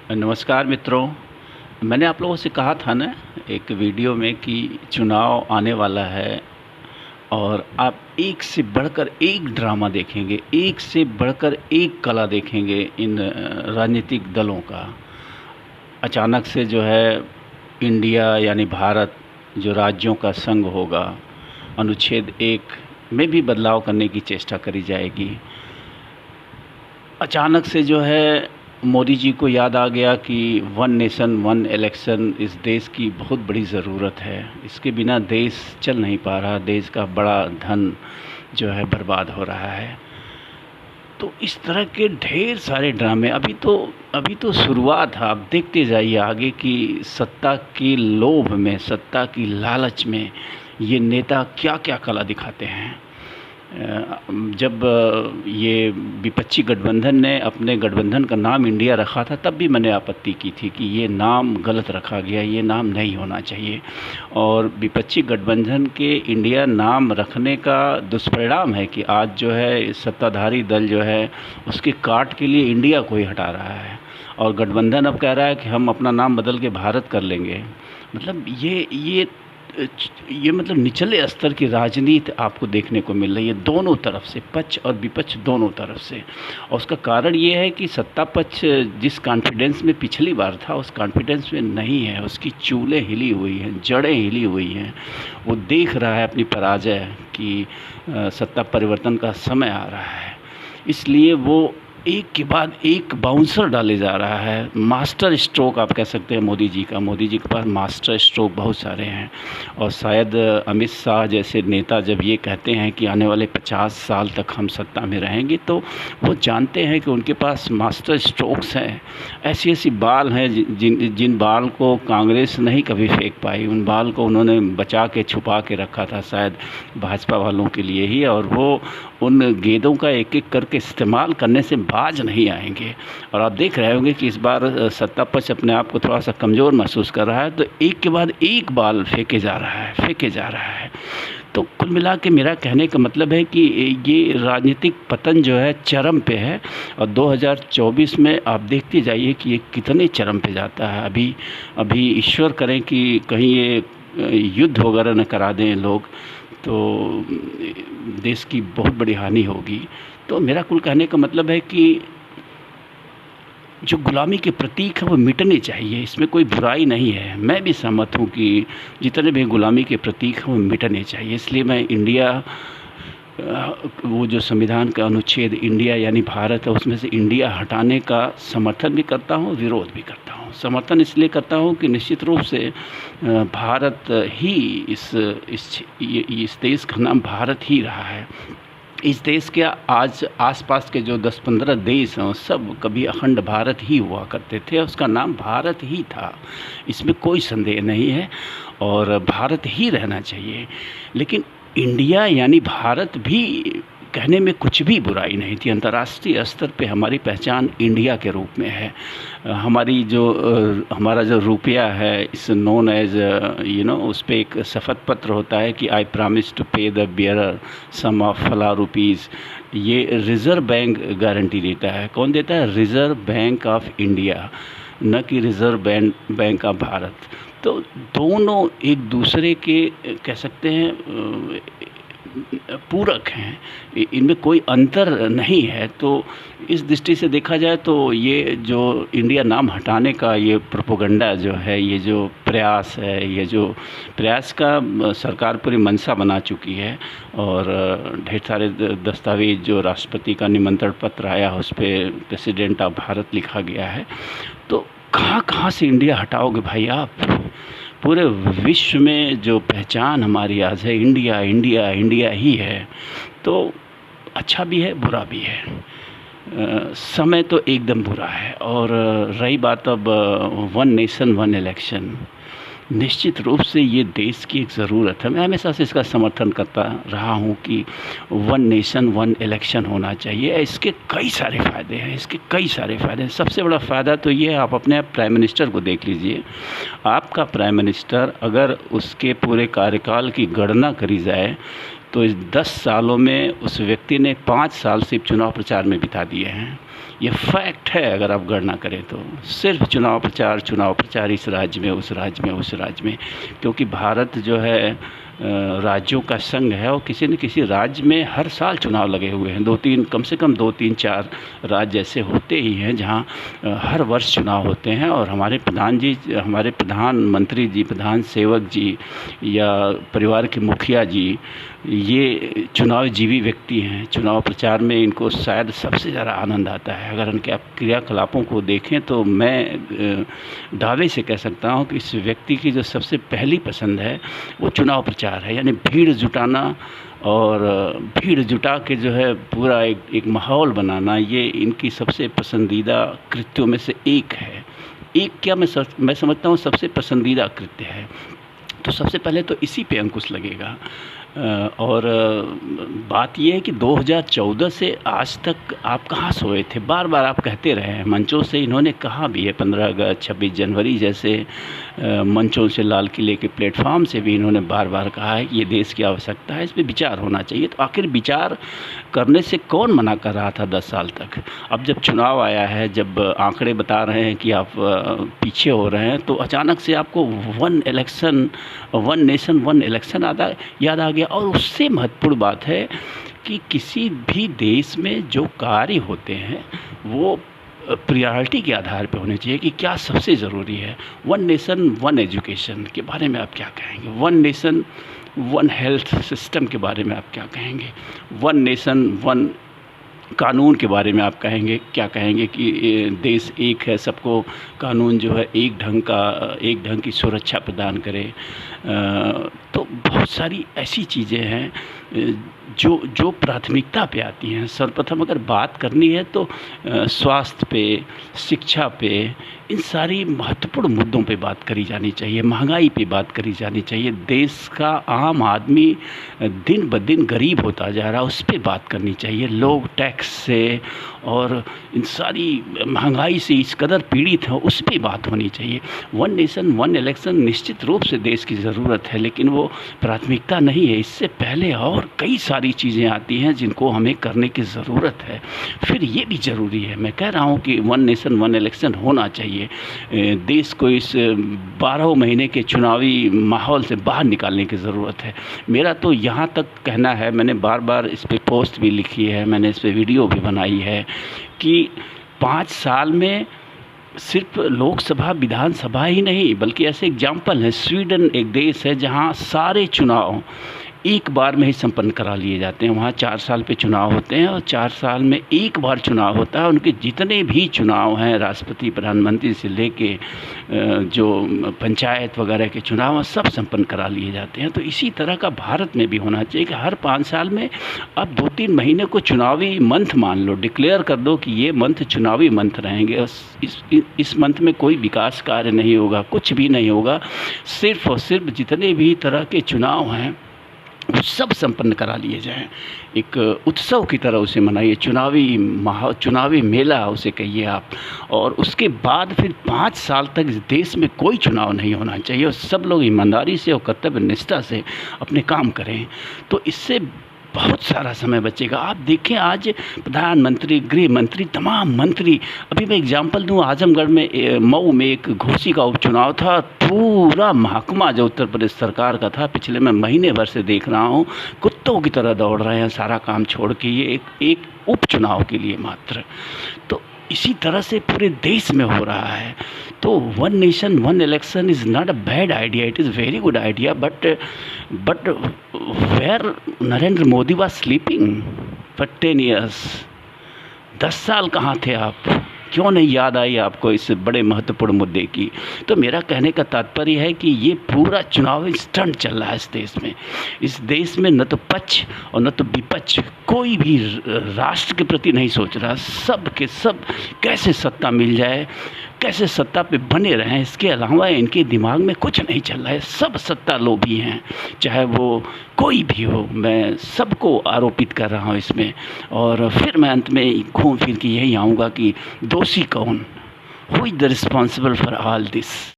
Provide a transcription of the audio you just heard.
नमस्कार मित्रों। मैंने आप लोगों से कहा था ना एक वीडियो में कि चुनाव आने वाला है और आप एक से बढ़कर एक ड्रामा देखेंगे, एक से बढ़कर एक कला देखेंगे इन राजनीतिक दलों का। अचानक से जो है इंडिया यानी भारत जो राज्यों का संघ होगा, अनुच्छेद 1 में भी बदलाव करने की चेष्टा करी जाएगी। अचानक से जो है मोदी जी को याद आ गया कि वन नेशन वन इलेक्शन इस देश की बहुत बड़ी ज़रूरत है। इसके बिना देश चल नहीं पा रहा, देश का बड़ा धन जो है बर्बाद हो रहा है। तो इस तरह के ढेर सारे ड्रामे अभी तो शुरुआत है। आप देखते जाइए आगे कि सत्ता के लोभ में, सत्ता की लालच में ये नेता क्या क्या कला दिखाते हैं। जब ये विपक्षी गठबंधन ने अपने गठबंधन का नाम इंडिया रखा था, तब भी मैंने आपत्ति की थी कि ये नाम गलत रखा गया, ये नाम नहीं होना चाहिए। और विपक्षी गठबंधन के इंडिया नाम रखने का दुष्परिणाम है कि आज जो है सत्ताधारी दल जो है उसके काट के लिए इंडिया को ही हटा रहा है और गठबंधन अब कह रहा है कि हम अपना नाम बदल के भारत कर लेंगे। मतलब ये मतलब निचले स्तर की राजनीति आपको देखने को मिल रही है, दोनों तरफ से, पक्ष और विपक्ष दोनों तरफ से। और उसका कारण ये है कि सत्ता पक्ष जिस कॉन्फिडेंस में पिछली बार था उस कॉन्फिडेंस में नहीं है। उसकी चूलें हिली हुई हैं, जड़ें हिली हुई हैं। वो देख रहा है अपनी पराजय कि सत्ता परिवर्तन का समय आ रहा है, इसलिए वो एक के बाद एक बाउंसर डाले जा रहा है। मास्टर स्ट्रोक आप कह सकते हैं मोदी जी का। मोदी जी के पास मास्टर स्ट्रोक बहुत सारे हैं और शायद अमित शाह जैसे नेता जब ये कहते हैं कि आने वाले 50 साल तक हम सत्ता में रहेंगे, तो वो जानते हैं कि उनके पास मास्टर स्ट्रोक्स हैं। ऐसी ऐसी बाल हैं जिन बाल को कांग्रेस नहीं कभी फेंक पाई। उन बाल को उन्होंने बचा के छुपा के रखा था, शायद भाजपा वालों के लिए ही, और वो उन गेंदों का एक एक करके इस्तेमाल करने से बाज नहीं आएंगे। और आप देख रहे होंगे कि इस बार सत्ता पक्ष अपने आप को थोड़ा सा कमज़ोर महसूस कर रहा है, तो एक के बाद एक बाल फेंके जा रहा है। तो कुल मिला के मेरा कहने का मतलब है कि ये राजनीतिक पतन जो है चरम पे है और 2024 में आप देखते जाइए कि ये कितने चरम पे जाता है। अभी ईश्वर करें कि कहीं ये युद्ध वगैरह न करा दें लोग, तो देश की बहुत बड़ी हानि होगी। तो मेरा कुल कहने का मतलब है कि जो गुलामी के प्रतीक हैं वो मिटने चाहिए, इसमें कोई बुराई नहीं है। मैं भी सहमत हूँ कि जितने भी गुलामी के प्रतीक हैं वो मिटने चाहिए। इसलिए मैं इंडिया, वो जो संविधान का अनुच्छेद इंडिया यानी भारत है, उसमें से इंडिया हटाने का समर्थन भी करता हूँ, विरोध भी करता हूँ। समर्थन इसलिए करता हूँ कि निश्चित रूप से भारत ही इस देश का नाम भारत ही रहा है। इस देश के आज आसपास के जो 10-15 देश हैं सब कभी अखंड भारत ही हुआ करते थे, उसका नाम भारत ही था, इसमें कोई संदेह नहीं है और भारत ही रहना चाहिए। लेकिन इंडिया यानी भारत भी कहने में कुछ भी बुराई नहीं थी। अंतर्राष्ट्रीय स्तर पे हमारी पहचान इंडिया के रूप में है। हमारा जो रुपया है, इस नोन एज उस पर एक शपथ पत्र होता है कि आई प्रॉमिस टू पे द बियरर सम ऑफ फला रुपीज़। ये रिज़र्व बैंक गारंटी देता है। कौन देता है? रिज़र्व बैंक ऑफ इंडिया, न कि रिज़र्व बैंक ऑफ भारत। तो दोनों एक दूसरे के कह सकते हैं पूरक हैं, इनमें कोई अंतर नहीं है। तो इस दृष्टि से देखा जाए तो ये जो इंडिया नाम हटाने का ये प्रोपोगंडा जो है, ये जो प्रयास है, ये जो प्रयास का सरकार पूरी मंशा बना चुकी है और ढेर सारे दस्तावेज जो राष्ट्रपति का निमंत्रण पत्र आया उस पर प्रेसिडेंट ऑफ भारत लिखा गया है। तो कहाँ से इंडिया हटाओगे भाई आप? पूरे विश्व में जो पहचान हमारी आज है, इंडिया इंडिया इंडिया ही है। तो अच्छा भी है, बुरा भी है। समय तो एकदम बुरा है। और रही बात अब वन नेशन वन इलेक्शन, निश्चित रूप से ये देश की एक ज़रूरत है। मैं हमेशा से इसका समर्थन करता रहा हूँ कि वन नेशन वन इलेक्शन होना चाहिए। इसके कई सारे फ़ायदे हैं, सबसे बड़ा फ़ायदा तो ये है, आप अपने प्राइम मिनिस्टर को देख लीजिए। आपका प्राइम मिनिस्टर, अगर उसके पूरे कार्यकाल की गणना करी जाए तो इस 10 सालों में उस व्यक्ति ने 5 साल सिर्फ चुनाव प्रचार में बिता दिए हैं। ये फैक्ट है, अगर आप गणना करें तो सिर्फ चुनाव प्रचार इस राज्य में, उस राज्य में, उस राज्य में। क्योंकि भारत जो है राज्यों का संघ है और किसी न किसी राज्य में हर साल चुनाव लगे हुए हैं। 2-3, कम से कम 2-3-4 राज्य ऐसे होते ही हैं जहां हर वर्ष चुनाव होते हैं। और हमारे प्रधानमंत्री जी, प्रधान सेवक जी या परिवार के मुखिया जी, ये चुनाव जीवी व्यक्ति हैं। चुनाव प्रचार में इनको शायद सबसे ज़्यादा आनंद आता है। अगर उनके आप क्रियाकलापों को देखें तो मैं दावे से कह सकता हूं कि इस व्यक्ति की जो सबसे पहली पसंद है वो चुनाव प्रचार है, यानी भीड़ जुटाना और भीड़ जुटा के जो है पूरा एक माहौल बनाना, ये इनकी सबसे पसंदीदा कृत्यों में से एक है। एक क्या, मैं समझता हूँ सबसे पसंदीदा कृत्य है। तो सबसे पहले तो इसी पे अंकुश लगेगा। और बात ये है कि 2014 से आज तक आप कहाँ सोए थे? बार बार आप कहते रहे हैं, मंचों से इन्होंने कहा भी है, 15 अगस्त, 26 जनवरी जैसे मंचों से, लाल किले के प्लेटफॉर्म से भी इन्होंने बार बार कहा है कि ये देश की आवश्यकता है, इस पर विचार होना चाहिए। तो आखिर विचार करने से कौन मना कर रहा था 10 साल तक? अब जब चुनाव आया है, जब आंकड़े बता रहे हैं कि आप पीछे हो रहे हैं, तो अचानक से आपको वन नेशन वन इलेक्शन याद आ गया। और उससे महत्वपूर्ण बात है कि किसी भी देश में जो कार्य होते हैं वो प्रायोरिटी के आधार पर होने चाहिए कि क्या सबसे ज़रूरी है। वन नेशन वन एजुकेशन के बारे में आप क्या कहेंगे? One nation one health system के बारे में आप क्या कहेंगे? वन नेशन वन कानून के बारे में आप क्या कहेंगे कि देश एक है, सबको कानून जो है एक ढंग की सुरक्षा प्रदान करे। तो बहुत सारी ऐसी चीज़ें हैं जो प्राथमिकता पे आती हैं। सर्वप्रथम अगर बात करनी है तो स्वास्थ्य पे, शिक्षा पे, इन सारी महत्वपूर्ण मुद्दों पे बात करी जानी चाहिए। महंगाई पे बात करी जानी चाहिए। देश का आम आदमी दिन ब दिन गरीब होता जा रहा है, उस पे बात करनी चाहिए। लोग टैक्स से और इन सारी महंगाई से इस कदर पीड़ित हैं, उस पे बात होनी चाहिए। वन नेशन वन इलेक्शन निश्चित रूप से देश की ज़रूरत है, लेकिन वो प्राथमिकता नहीं है। इससे पहले और कई सारी चीज़ें आती हैं जिनको हमें करने की ज़रूरत है। फिर ये भी ज़रूरी है, मैं कह रहा हूँ कि वन नेशन वन इलेक्शन होना चाहिए। देश को इस 12 महीने के चुनावी माहौल से बाहर निकालने की ज़रूरत है। मेरा तो यहाँ तक कहना है, मैंने बार बार इस पर पोस्ट भी लिखी है, मैंने इस पर वीडियो भी बनाई है कि 5 साल में सिर्फ लोकसभा विधानसभा ही नहीं, बल्कि ऐसे एग्जाम्पल है। स्वीडन एक देश है जहाँ सारे चुनाव एक बार में ही संपन्न करा लिए जाते हैं। वहाँ 4 साल पे चुनाव होते हैं और 4 साल में एक बार चुनाव होता है। उनके जितने भी चुनाव हैं, राष्ट्रपति, प्रधानमंत्री से लेके जो पंचायत वगैरह के चुनाव हैं, सब संपन्न करा लिए जाते हैं। तो इसी तरह का भारत में भी होना चाहिए कि हर 5 साल में अब 2-3 महीने को चुनावी मंथ मान लो, डिक्लेयर कर दो कि ये मंथ चुनावी मंथ रहेंगे। इस मंथ में कोई विकास कार्य नहीं होगा, कुछ भी नहीं होगा। सिर्फ और सिर्फ जितने भी तरह के चुनाव हैं वो सब संपन्न करा लिए जाएं। एक उत्सव की तरह उसे मनाइए, चुनावी मेला उसे कहिए आप। और उसके बाद फिर 5 साल तक इस देश में कोई चुनाव नहीं होना चाहिए और सब लोग ईमानदारी से और कर्तव्य निष्ठा से अपने काम करें। तो इससे बहुत सारा समय बचेगा। आप देखें आज प्रधानमंत्री, गृह मंत्री, तमाम मंत्री, अभी मैं एग्जांपल दूं, आजमगढ़ में मऊ में एक घोसी का उपचुनाव था। पूरा महकमा जो उत्तर प्रदेश सरकार का था, पिछले मैं महीने भर से देख रहा हूं, कुत्तों की तरह दौड़ रहे हैं सारा काम छोड़ के, ये एक उपचुनाव के लिए मात्र। तो इसी तरह से पूरे देश में हो रहा है। तो one nation one election is not a bad idea, it is very good idea. But where Narendra Modi was sleeping for 10 years। 10 साल कहाँ थे आप? क्यों नहीं याद आई आपको इस बड़े महत्वपूर्ण मुद्दे की? तो मेरा कहने का तात्पर्य है कि ये पूरा चुनावी स्टंट चल रहा है इस देश में। इस देश में न तो पक्ष और न तो विपक्ष, कोई भी राष्ट्र के प्रति नहीं सोच रहा। सब के सब कैसे सत्ता मिल जाए, कैसे सत्ता पे बने रहें, इसके अलावा इनके दिमाग में कुछ नहीं चल रहा है। सब सत्ता लोभी हैं, चाहे वो कोई भी हो। मैं सबको आरोपित कर रहा हूँ इसमें। और फिर मैं अंत में घूम फिर के यही आऊँगा कि दोषी कौन? Who is the responsible for all this?